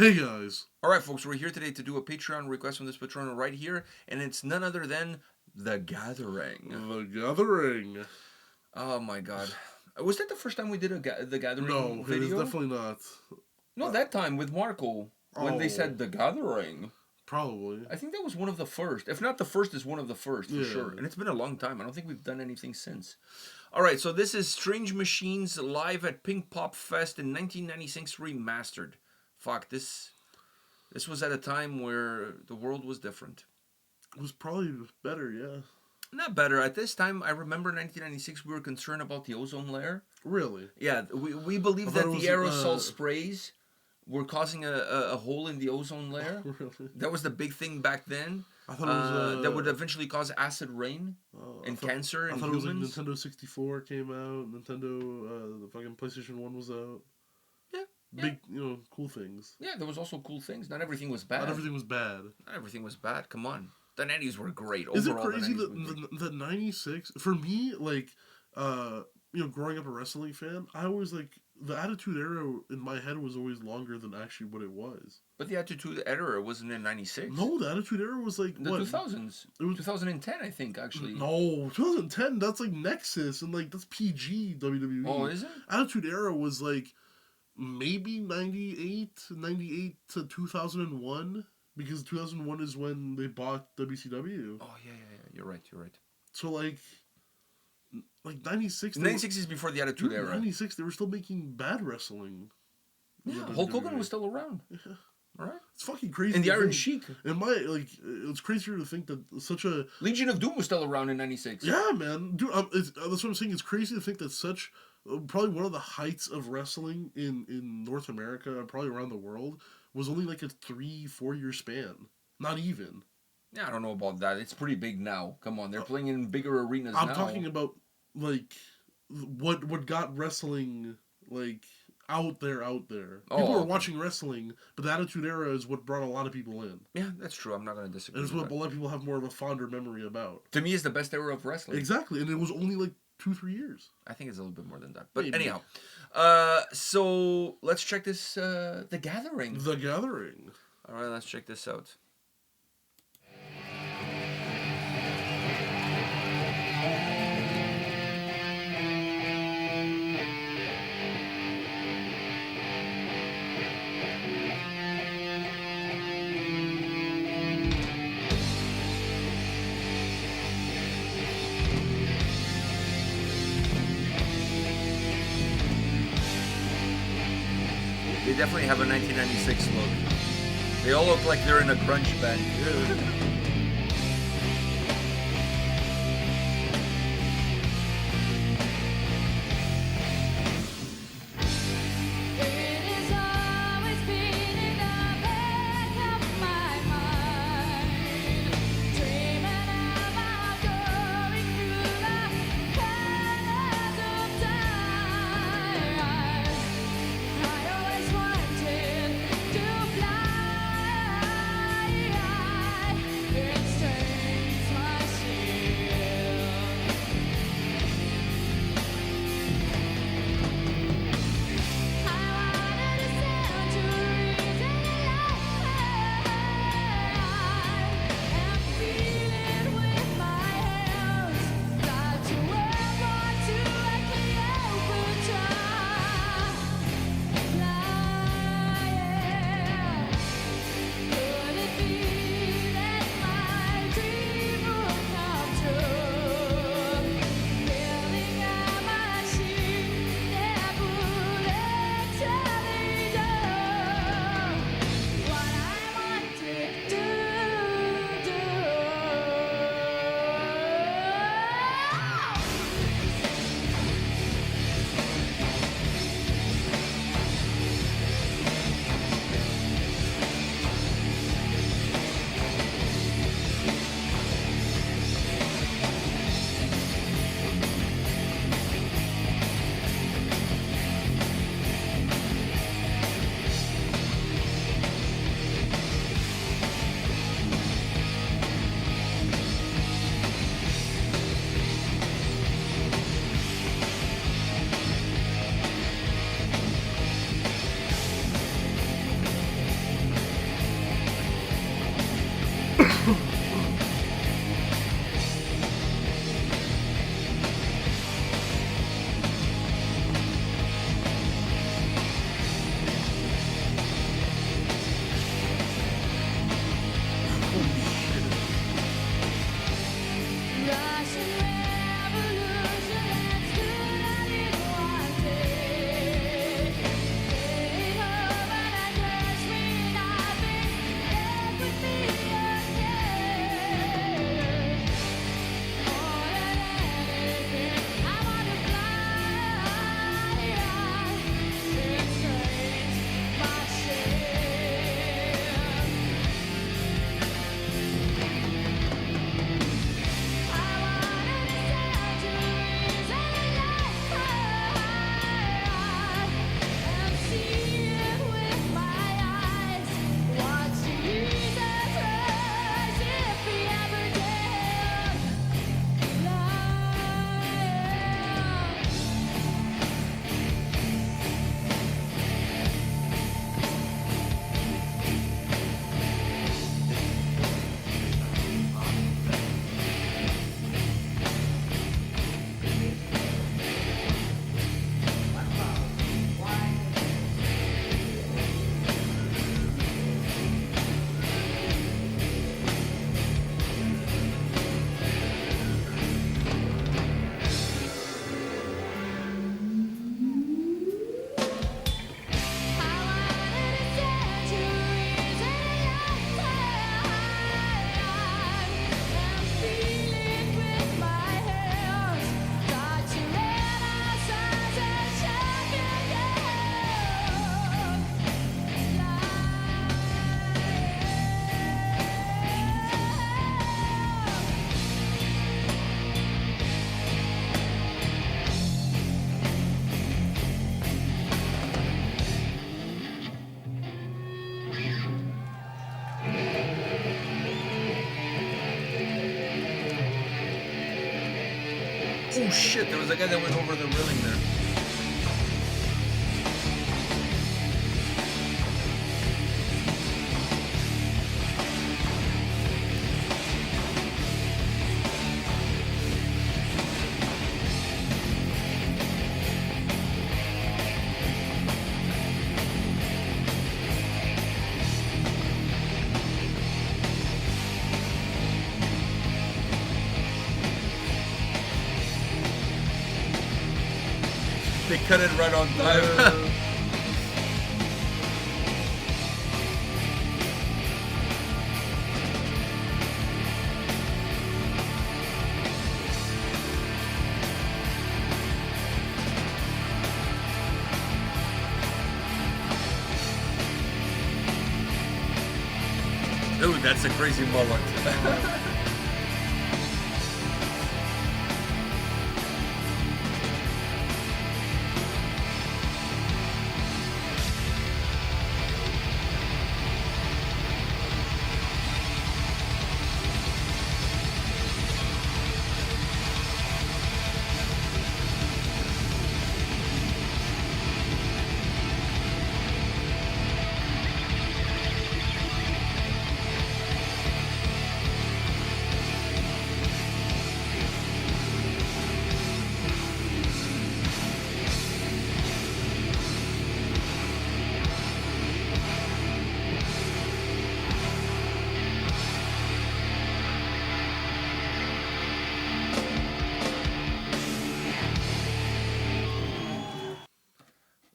Hey guys. Alright folks, we're here today to do a Patreon request from this patron right here, and it's none other than The Gathering. The Gathering. Oh my god. Was that the first time we did The Gathering No, video? it is definitely not. No, that time with Marco, when they said The Gathering. Probably. I think that was one of the first. If not the first, it's one of the first, for Yeah. sure. And it's been a long time. I don't think we've done anything since. Alright, so this is Strange Machines live at Pinkpop Fest in 1996 remastered. Fuck, this was at a time where the world was different. It was probably better, yeah. Not better. At this time, I remember 1996, we were concerned about the ozone layer. Really? Yeah, we believed that the aerosol sprays were causing a hole in the ozone layer. Really? That was the big thing back then. I thought it was... that would eventually cause acid rain and cancer in humans. I thought it was like Nintendo 64 came out, Nintendo, the fucking PlayStation 1 was out. Big, cool things. Yeah, there was also cool things. Not everything was bad. Not everything was bad. Not everything was bad. Come on. The 90s were great. Is Overall, it crazy that the 96... For me, like, growing up a wrestling fan, I always, like... The Attitude Era in my head was always longer than actually what it was. But the Attitude Era wasn't in 96. No, the Attitude Era was like... The 2000s. It was 2010, I think, actually. No, 2010, that's like Nexus, and like, that's PG WWE. Oh, is it? Attitude Era was like... Maybe 98 to 2001, because 2001 is when they bought WCW. Oh, yeah. You're right. So, like 96... 96 is before the Attitude Era. 96, they were still making bad wrestling. Yeah, Hulk Hogan was still around. Yeah. Alright. It's fucking crazy. And the Iron Sheik. It's crazier to think that such a... Legion of Doom was still around in 96. Yeah, man. Dude, that's what I'm saying. It's crazy to think that such... probably one of the heights of wrestling in North America, probably around the world, was only like a 3-4 year span. Not even. Yeah, I don't know about that. It's pretty big now. Come on, they're playing in bigger arenas now. I'm talking about, like, what got wrestling, like, out there. People are watching wrestling, but the Attitude Era is what brought a lot of people in. Yeah, that's true. I'm not going to disagree. And it's what a lot of people have more of a fonder memory about. To me, it's the best era of wrestling. Exactly, and it was only like 2-3 years. I think it's a little bit more than that. But Maybe. anyhow, so let's check this, The Gathering. The Gathering. All right, let's check this out. They definitely have a 1996 look. They all look like they're in a grunge band. Oh shit, there was a guy that went over the railing there. They cut it right on time. Dude, that's a crazy mullet.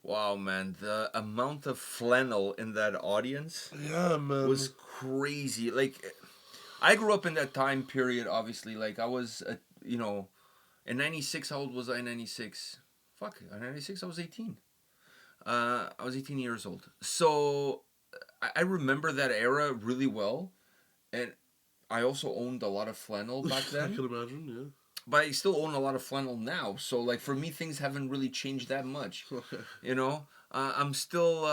Wow, man, the amount of flannel in that audience Yeah, man. was crazy. Like, I grew up in that time period, obviously. Like, I was, in 96, how old was I in 96? Fuck, in 96, I was 18. I was 18 years old. So, I remember that era really well. And I also owned a lot of flannel back I then. can imagine, But I still own a lot of flannel now. So, like, for me, things haven't really changed that much. yeah. You know, I'm still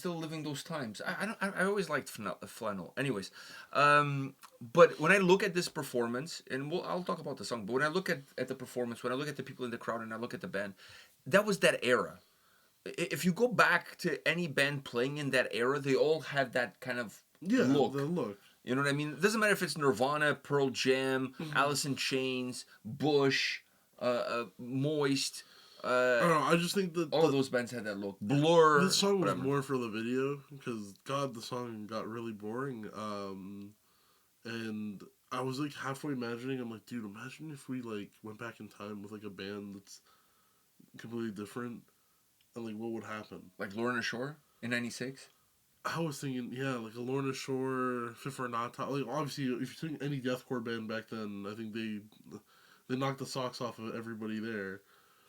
living those times. I always liked flannel. Anyways, but when I look at this performance, and I'll talk about the song. But when I look at the performance, when I look at the people in the crowd, and I look at the band, that was that era. If you go back to any band playing in that era, they all had that kind of Yeah, look. the look. You know what I mean? It doesn't matter if it's Nirvana, Pearl Jam, Mm-hmm. Alice in Chains, Bush, Moist. I don't know. I just think that All of those bands had that look. Blur. this song was whatever. more for the video because God, the song got really boring. And I was like halfway imagining. I'm like, dude, imagine if we like went back in time with like a band that's completely different, and like what would happen? Like Lorna Shore in '96. I was thinking, yeah, like a Lorna Shore, Fit for a Not Top. Like obviously, if you're taking any deathcore band back then, I think they knocked the socks off of everybody there.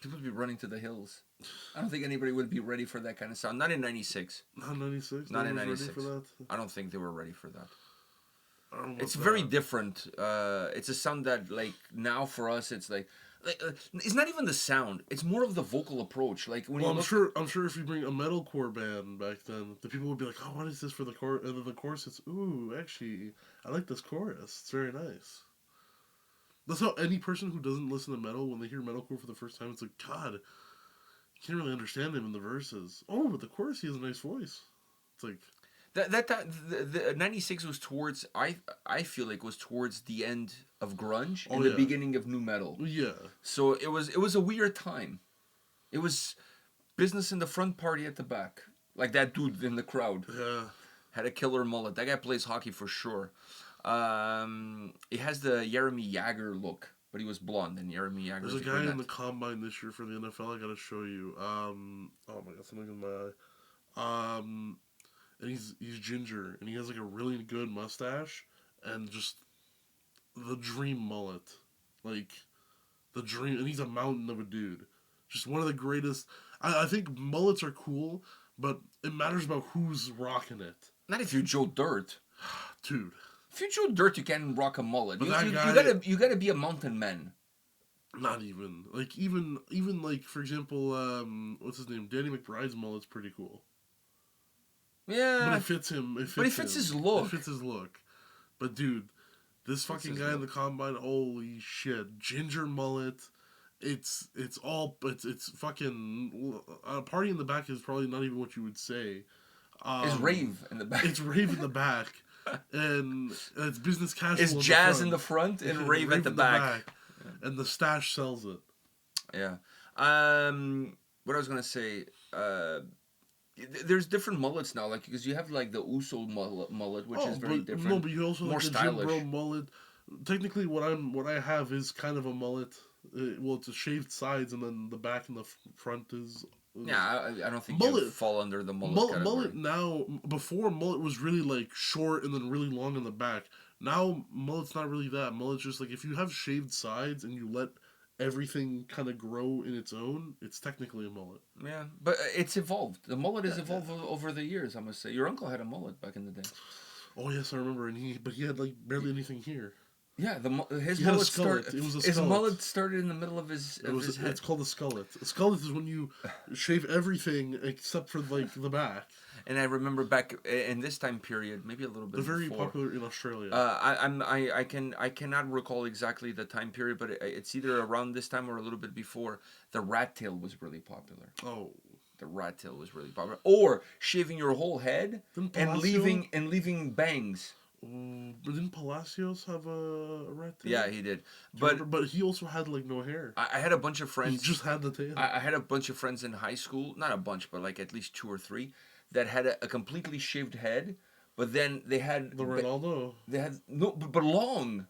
People would be running to the hills. I don't think anybody would be ready for that kind of sound. Not in '96. Not 96. Not No in one was ready '96. for that. I don't think they were ready for that. I don't know It's about very that. different. It's a sound that, like, now for us, it's like it's not even the sound. It's more of the vocal approach. Like when Well, you I'm look, sure. I'm sure if you bring a metalcore band back then, the people would be like, "Oh, what is this for the chorus?" And then the chorus, it's, "Ooh, actually, I like this chorus. It's very nice." That's how any person who doesn't listen to metal, when they hear metalcore for the first time, it's like, God, you can't really understand him in the verses. Oh, but the chorus, he has a nice voice. It's like, the '96 was towards I feel like was towards the end of grunge oh and the yeah, beginning of new metal. yeah, So it was a weird time. It was business in the front, party at the back. Like that dude in the crowd yeah. had a killer mullet. That guy plays hockey for sure. He has the Jeremy Jagger look, but he was blonde, and Jeremy Jagger There's is a a guy in brunette. the combine this year for the NFL. I gotta show you. Oh my God, something in my eye. And he's ginger, and he has like a really good mustache, and just the dream mullet, like the dream. And he's a mountain of a dude, just one of the greatest. I think mullets are cool, but it matters about who's rocking it, Not if you're Joe Dirt. dude. If you're Joe Dirt, you can rock a mullet. But You, that you, guy, you gotta be a mountain man. not even like even like for example, what's his name? Danny McBride's mullet's pretty cool, but Yeah, it fits him. It fits but it fits him. his It look. fits his look. But dude, this Fits fucking his guy in the look. combine, holy shit, ginger mullet. It's fucking a party in the back is probably not even what you would say. Is Um, rave in the back. it's rave in the back, and it's business Is casual in the jazz front. in the front and rave at Rave the in back. and the stash sells it. Yeah. What I was gonna say. There's different mullets now, like because you have like the Uso mullet, which is very But no, different, but you also more have the Jim Bro stylish. mullet. Technically, what I have is kind of a mullet. Well, it's a shaved sides, and then the back and the front is Yeah, I don't think you mullet. fall under the mullet Mullet category. now. Before mullet was really like short and then really long in the back. Now mullet's not really that. Mullet's just like if you have shaved sides and you let everything kind of grow in its own, it's technically a mullet. Yeah, but it's evolved. The mullet has Yeah, evolved yeah. over the years. I must say, your uncle had a mullet back in the day. Oh yes, I remember. And he had like barely anything here. Yeah, his He had a mullet skullet. started. It was a His skullet. mullet started in the middle of his head. It's called a skullet. A skullet is when you shave everything except for like the back. And I remember back in this time period, maybe a little bit They're very before. popular in Australia. I cannot recall exactly the time period, but it's either around this time or a little bit before. The rat tail was really popular. Oh, The rat tail was really popular, or shaving your whole head didn't and Palacio? leaving bangs. But didn't Palacios have a rat tail? Yeah, he did. Do you But remember? But he also had like no hair. I had a bunch of He friends. just had the tail. I had a bunch of friends in high school, not a bunch, but like at least 2 or 3, that had a completely shaved head, but then they had The Ronaldo. they had no, but long,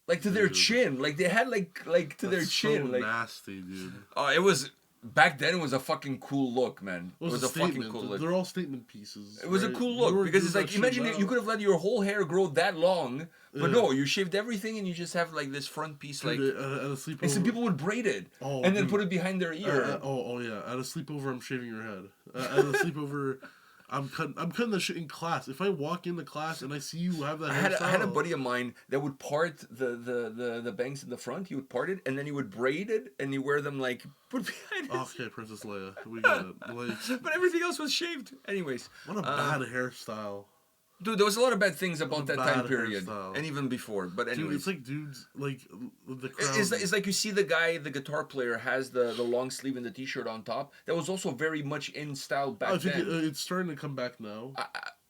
like to their Dude. chin, like they had like to their That's chin, so like nasty, dude. oh, it was back then. It was a fucking cool look, man. It was a a fucking statement. cool look. They're all statement pieces. It was a right? cool You look were because doing it's that like shit imagine now. you could have let your whole hair grow that long, but Yeah. no, you shaved everything and you just have like this front piece, like. Dude, at a sleepover. And some people would braid it Oh, and then dude. put it behind their ear. Oh yeah. At a sleepover, I'm shaving your head. At a sleepover, I'm cutting that shit in class. If I walk into class and I see you have that hairstyle, I had a buddy of mine that would part the bangs in the front. He would part it and then he would braid it and he wear them like put behind his. Okay, Princess Leia, we get it. Like, But everything else was shaved. Anyways, what a bad hairstyle. dude, there was a lot of bad things about What a that time bad period hairstyle. and even before. But Dude, anyways, it's like dudes like the crowd. it's like you see the guy, the guitar player, has the long sleeve and the t-shirt on top. That was also very much in style back I think then. it's starting to come back now.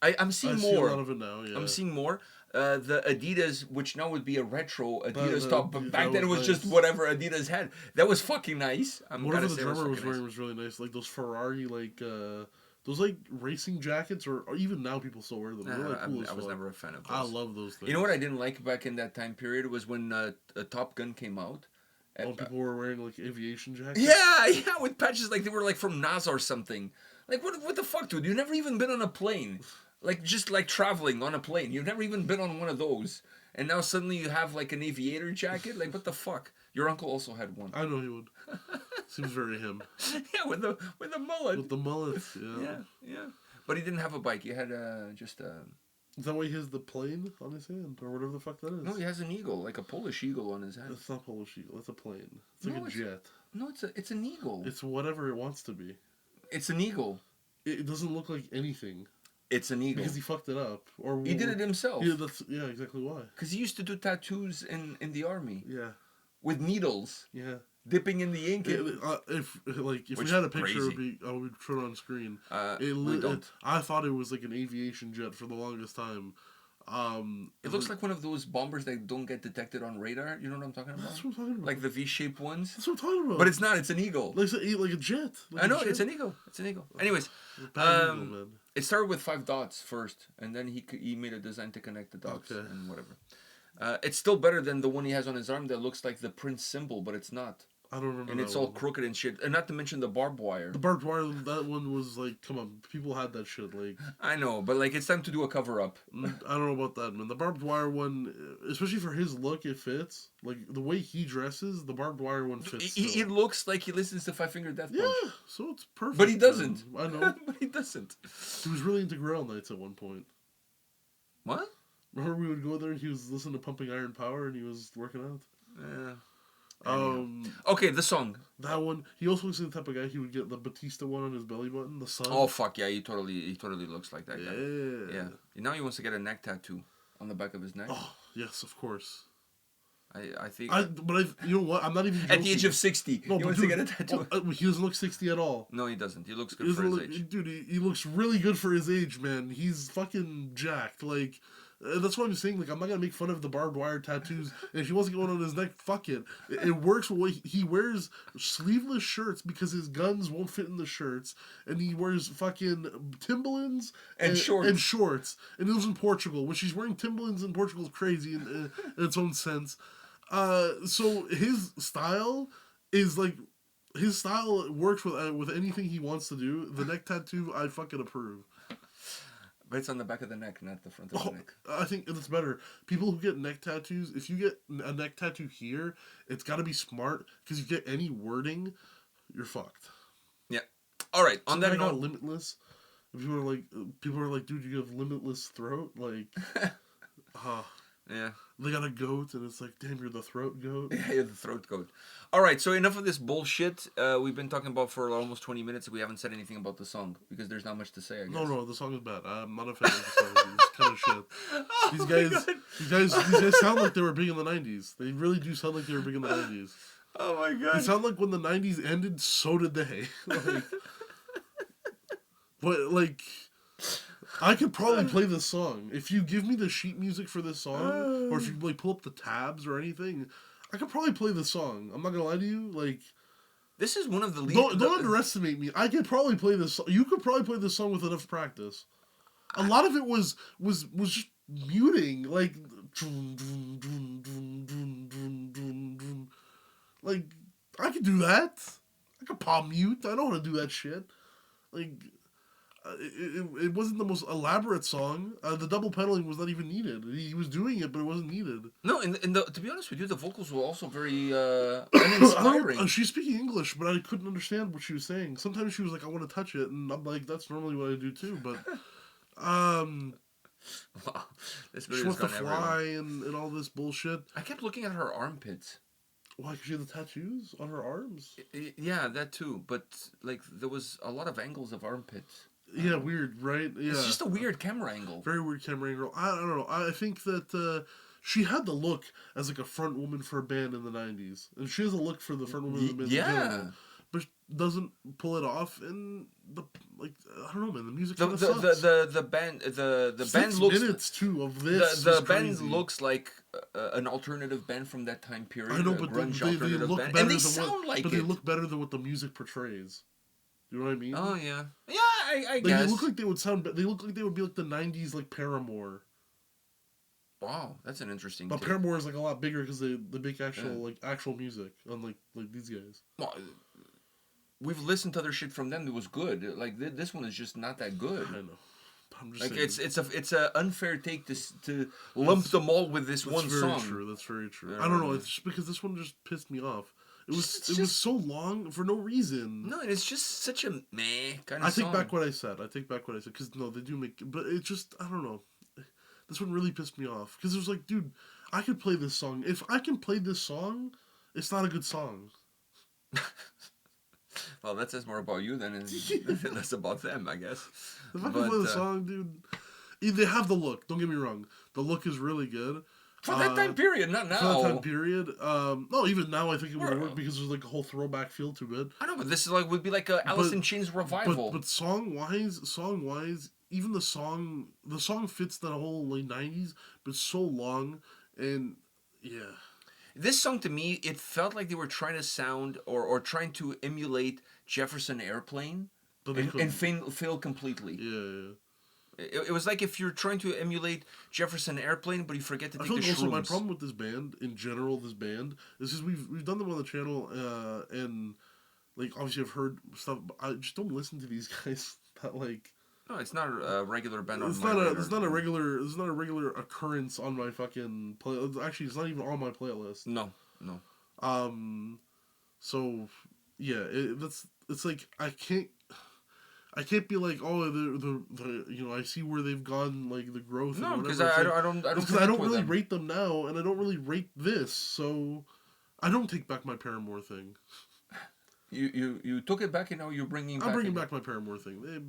I'm seeing I see a more. lot of it now. Yeah. I'm seeing more. The Adidas, which now would be a retro Adidas the- top, but that back then it was was just nice. whatever Adidas had. That was fucking nice. I'm Whatever gotta the say, it drummer was fucking wearing nice. was really nice. Like those Ferrari Those like racing jackets, or even now people still wear them. They're like cool as I was fuck. never a fan of those. I love those things. You know what I didn't like back in that time period was when Top Gun came out. Oh, people were wearing like aviation jackets. Yeah, with patches like they were like from NASA or something. Like what the fuck, dude? You've never even been on a plane, like just like traveling on a plane. You've never even been on one of those, and now suddenly you have like an aviator jacket. Like what the fuck? Your uncle also had one. I know he would. Seems very him. Yeah, with the mullet. With the mullet, yeah. Yeah. But he didn't have a bike. He had just a. Is that why he has the plane on his hand, or whatever the fuck that is? No, he has an eagle, like a Polish eagle on his head. It's not Polish eagle. It's a plane. It's like a jet. No, it's an eagle. It's whatever it wants to be. It's an eagle. It doesn't look like anything. It's an eagle. Because he fucked it up, or he did it himself. Yeah, exactly why. Because he used to do tattoos in the army. Yeah. With needles. Yeah. Dipping in the ink. If we had a picture, I would show it on screen. We don't. I thought it was like an aviation jet for the longest time. It looks like one of those bombers that don't get detected on radar. You know what I'm talking about? That's what I'm talking about. Like the V-shaped ones. That's what I'm talking about. But it's not. It's an eagle. Like a jet. Like I know. It's an eagle. It's an eagle. Anyways, eagle, man. It started with 5 dots first, and then he made a design to connect the dots and whatever. It's still better than the one he has on his arm that looks like the Prince symbol, but it's not. I don't remember. And it's all crooked and shit. And not to mention the barbed wire. The barbed wire, that one was like, come on, people had that shit. Like, I know, but like it's time to do a cover up. I don't know about that, man. The barbed wire one, especially for his look, it fits. Like the way he dresses, the barbed wire one fits. He looks like he listens to Five Finger Death Punch. Yeah, so it's perfect. But he doesn't. I know. But he doesn't. He was really into Grail Nights at one point. What? Remember we would go there and he was listening to Pumping Iron Power and he was working out? Yeah. Okay, the song. That one. He also looks like the type of guy he would get the Batista one on his belly button, the sun. Oh fuck yeah, he totally looks like that guy. Yeah. Yeah. Now he wants to get a neck tattoo on the back of his neck. Oh yes, of course. I think. You know what? I'm not even joking. At the age of 60, he wants to get a tattoo. He doesn't look 60 at all. No, he doesn't. He looks good for his age. Dude, he looks really good for his age, man. He's fucking jacked. Like, that's what I'm saying. Like, I'm not gonna make fun of the barbed wire tattoos. And if he wants to go on his neck, fuck it. It works. He wears sleeveless shirts because his guns won't fit in the shirts, and he wears fucking Timberlands and shorts. And he lives in Portugal, which he's wearing Timberlands in Portugal is crazy in its own sense. So his style is like his style works with anything he wants to do. The neck tattoo, I fucking approve. But it's on the back of the neck, not the front of the neck. I think it's better. People who get neck tattoos, if you get a neck tattoo here, it's got to be smart because you get any wording, you're fucked. Yeah. All right. On that note, note, limitless. People are like, dude, you have limitless throat, like, yeah. They got a goat, and it's like, damn, you're the throat goat. Yeah, you're the throat goat. All right, so enough of this bullshit. We've been talking about for almost 20 minutes. We haven't said anything about the song because there's not much to say. I guess. No, the song is bad. I'm not a fan of the song. It's kind of shit. These guys sound like they were big in the 90s. They really do sound like they were big in the 90s. Oh my god! They sound like when the 90s ended, so did they. Like, I could probably play this song. If you give me the sheet music for this song, or if you like pull up the tabs or anything, I could probably play this song. I'm not gonna lie to you. Like, this is one of the lead. Don't underestimate me. I could probably play this. You could probably play this song with enough practice. A lot of it was just muting, like, like I could do that. I could palm mute. I know how to do that shit. Like. It wasn't the most elaborate song. The double pedaling was not even needed. He was doing it, but it wasn't needed. No, and to be honest with you, the vocals were also very uninspiring. She's speaking English, but I couldn't understand what she was saying. Sometimes she was like, "I want to touch it," and I'm like, "That's normally what I do too." But wow, this she wants to fly and all this bullshit. I kept looking at her armpits. Why? Because she had the tattoos on her arms. Yeah, that too. But like, there was a lot of angles of armpits. Yeah, weird, right? Yeah. It's just a weird camera angle. Very weird camera angle. I don't know. I think that she had the look as like a front woman for a band in the 90s. And she has a look for the front woman in the band. Yeah. But doesn't pull it off in the, like, I don't know, man. The music the band the band looks minutes too of this. The band looks like an alternative band from that time period. I know, but they look better. And they sound like But they look better than what the music portrays. You know what I mean? Oh yeah, yeah. I Like guess. they look like they would sound. They look like they would be like the '90s like Paramore. Wow, that's an interesting But take. Paramore is like a lot bigger because they make actual Yeah. like actual music, unlike like these guys. Well, we've listened to other shit from them that was good. Like this one is just not that good. I know. I'm just Like saying. it's a unfair take to lump them all with this That's one very song. true. That's very true. You I don't know. what It's just because this one just pissed me off. It's It was just- so long for no reason. No, and it's just such a meh kind of I song. take back what I said. Because no, they do make. But it just I don't know. This one really pissed me off because it was like, dude, I could play this song. If I can play this song, it's not a good song. Well, that says more about you than less about them, I guess. If I can play the song, dude, they have the look. Don't get me wrong. The look is really good. For that time period, not now. For that time period. No, even now I think it would work because there's like a whole throwback feel to it. I know, but this is would be like a Alice in Chains revival. But song wise, even the song fits that whole late '90s, but it's so long and yeah. This song to me, it felt like they were trying to sound or trying to emulate Jefferson Airplane, But they and couldn't. fail completely. Yeah. It was like if you're trying to emulate Jefferson Airplane, but you forget to I take feel the like also my shrooms. problem with this band in general, is because we've done them on the channel, and like obviously I've heard stuff. But I just don't listen to these guys that like. No, it's not a regular band on It's my not radar. it's not a regular occurrence on my fucking play. Actually, it's not even on my playlist. No. So yeah, it's like I can't be like, oh, the I see where they've gone, like the growth. No, and because whatever. I don't Because I connect don't with really them. rate them now, and I don't really rate this, so I don't take back my Paramore thing. You took it back and now you're bringing back. I'm bringing again. back my Paramore thing. They're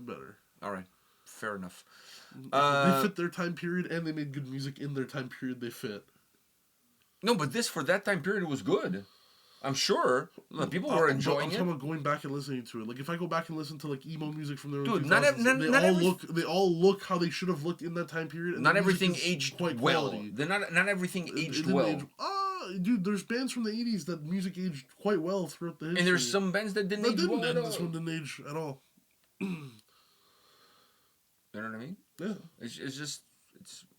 better. All right, fair enough. They fit their time period, and they made good music in their time period. They fit. No, but this for that time period was good. I'm sure people were enjoying I'm it. talking about going back and listening to it. Like if I go back and listen to like emo music from the early Dude, 2000s, not every- they all look how they should have looked in that time period. And Not the music everything is aged quite well. quality. Not everything It aged didn't well. age- dude, there's bands from the '80s that music aged quite well throughout the history. And there's some bands that didn't that age didn't, well at and all. this one didn't age at all. You know what I mean? Yeah. It's just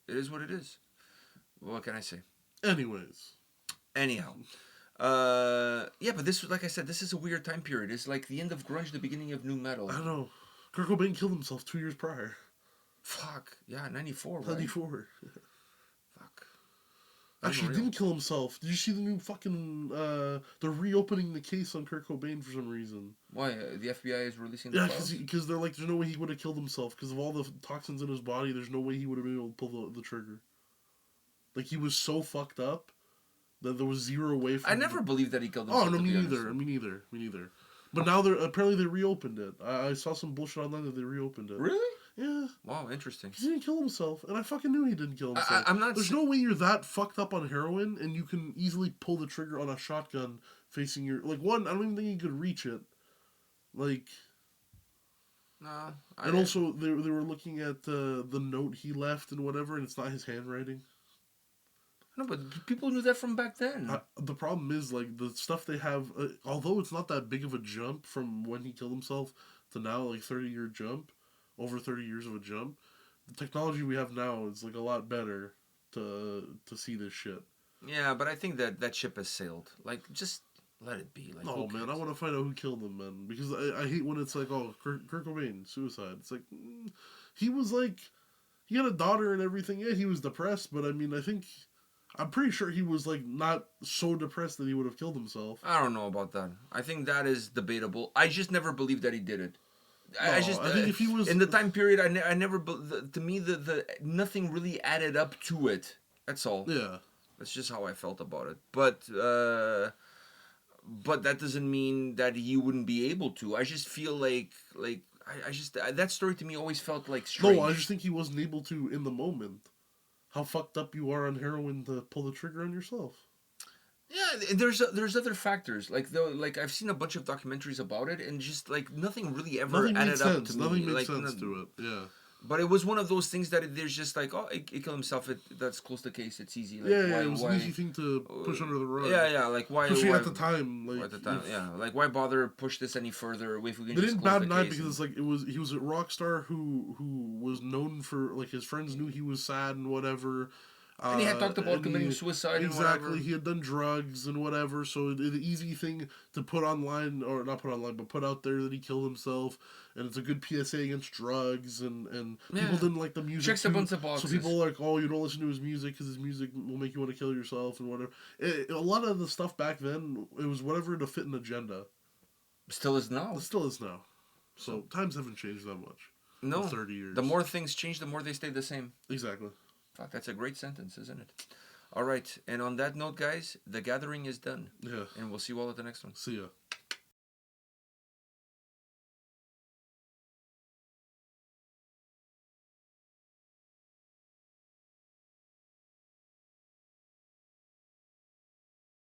it is what it is. What can I say? Anyways, Anyhow, yeah, but this, like I said, this is a weird time period. It's like the end of grunge, the beginning of new metal. I don't know. Kurt Cobain killed himself 2 years prior. Fuck yeah, 94, right? 94. Fuck. Actually, he Unreal. didn't kill himself. Did you see the new fucking? They're reopening the case on Kurt Cobain for some reason. Why the FBI is releasing the Yeah, files? because they're like, there's no way he would have killed himself because of all the toxins in his body. There's no way he would have been able to pull the trigger. Like he was so fucked up that there was zero way for. I him never to... believed that he killed Oh himself. no, to me be honest. neither. Me neither. But now they reopened it. I saw some bullshit online that they reopened it. Really? Yeah. Wow, interesting. He didn't kill himself, and I fucking knew he didn't kill himself. I'm not. There's no way you're that fucked up on heroin and you can easily pull the trigger on a shotgun facing your I don't even think you could reach it. Like, No. and also they were looking at the note he left and whatever, and it's not his handwriting. No, but people knew that from back then. The problem is like the stuff they have. Although it's not that big of a jump from when he killed himself to now, like 30-year jump, over 30 years of a jump. The technology we have now is like a lot better to see this shit. Yeah, but I think that ship has sailed. Like, just let it be. Like, No, man, I want to find out who killed him, man. Because I hate when it's like, oh, Kurt Cobain, suicide. It's like, he was like, he had a daughter and everything. Yeah, he was depressed, but I mean, I'm pretty sure he was like not so depressed that he would have killed himself. I don't know about that. I think that is debatable. I just never believed that he did it. I No, I think if he was in the time period, I never. To me, the nothing really added up to it. That's all. Yeah. That's just how I felt about it. But that doesn't mean that he wouldn't be able to. I just feel like I just that story to me always felt like strange. No, I just think he wasn't able to in the moment. How fucked up you are on heroin to pull the trigger on yourself. Yeah, there's other factors like I've seen a bunch of documentaries about it and just like nothing really ever Nothing added makes up sense. to me. Nothing makes like, sense to it. Yeah. But it was one of those things that there's just like, oh, he killed himself. That's close to case. It's easy. Like, Yeah, it was an easy thing to push under the rug. Yeah. Like why? Especially Why, at the time. Like at the time, yeah. Like why bother push this any further? If we can they just didn't close bat the an eye case. because it's like he was a rock star who was known for, like, his friends knew he was sad and whatever. And he had talked about committing suicide and whatever. Exactly, he had done drugs and whatever, so the easy thing to put online, or not put online, but put out there that he killed himself, and it's a good PSA against drugs, and people didn't like the music. Checks a bunch of boxes. So people are like, oh, you don't listen to his music because his music will make you want to kill yourself and whatever. A lot of the stuff back then, it was whatever to fit an agenda. Still is now. It still is now. So times haven't changed that much. No. In 30 years. The more things change, the more they stay the same. Exactly. Fuck, that's a great sentence, isn't it? All right. And on that note, guys, the gathering is done. Yeah. And we'll see you all at the next one. See ya.